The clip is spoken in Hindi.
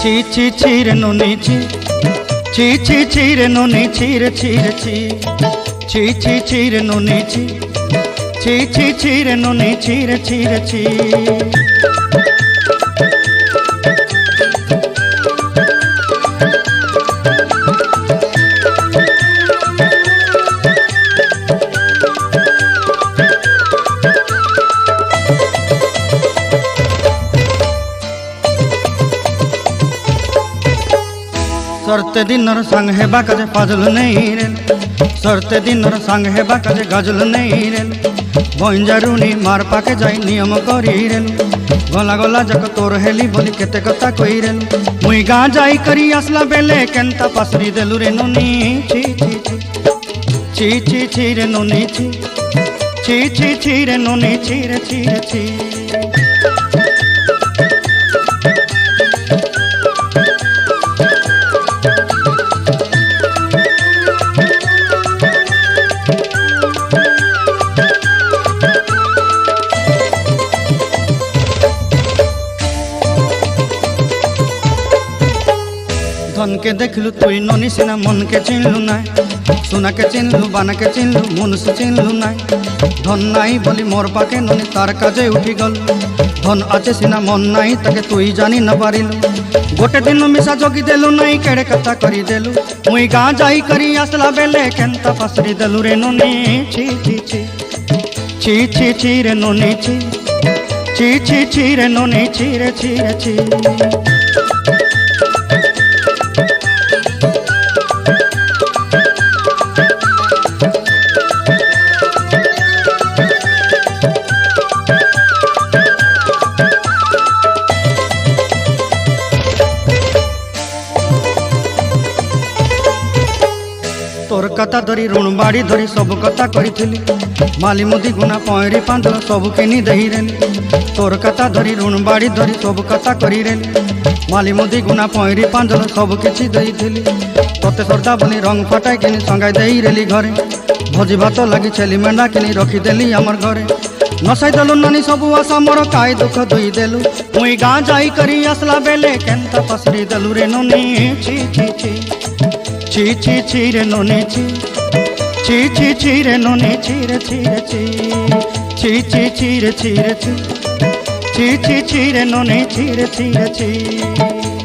ছি ছি ছি রে নুনি ছি, ছি ছি ছি রে নুনি ছি রে ছি রে ছি, ছি ছি ছি রে নুনি ছি, ছি ছি ছি রে নুনি ছি রে ছি রে ছি। सरते दिनर संग हेबा काजे फाजल नहीं रेल, सरते दिनर संग हेबा काजे गजल नहीं रेल, बंजारुनी मार पाके जाई नियम करी रेल, गला गला जक तोर हेली बोली केते कथा कई रेल, मुई गाँ जाई करी आसला बेले केंता पासरी देलु रे नुनी छी छी छी, छी छी छी रे नुनी छी, छी छी छी रे नुनी छी रे छी रे छी। धन के देखलु तुई ननी सिना मन के चिन्हलु नाय, सुना के चिन्हलु बाना के चिन्हलु मुनुष चिन्हलु नाय, धन नाई बोली मोर पाके ननी तार काजे उठी गल, धन आचे सिना मन नाई ताके तुई जानी न पारिलु, गोटे दिन मिसा जोगी देलु नाई केड़े कथा करी देलु, मुई गाँ जाई करी आसला बेले केंता फासरी देलु रे ननी छी छी छी, छी छी छी रे ननी छी, छी छी छी रे ननी छी रे छी रे छी। तोर कथा धरी ऋण बाड़ी धरी सब कथा करी, माली मुदी गुना पयरी पांदल सब किनी दही रेली, तोर कथा धरी ऋण बाड़ी धरी सब कथा करी रेली, माली मुदी गुना पयरी पांदल सब किछि दही थेली, तोते सरदा बनी रंग फटाई किनी संगाई देई रेली घरे, भोजी भात लगी छेली मेंढा किनी रखी देली हमर घरे, नसाई देलु नानी सबु आशा मोर काई दुख दुई देलु, मुई गाँ जाई करी आसला बेले केंता पसरी देलु रे नुनी छी छी छी, ची ची ची रे नुनी ची, ची ची ची रे नुनी ची रे ची रे ची, ची ची ची रे ची रे ची, ची ची ची रे नुनी ची रे ची रे ची।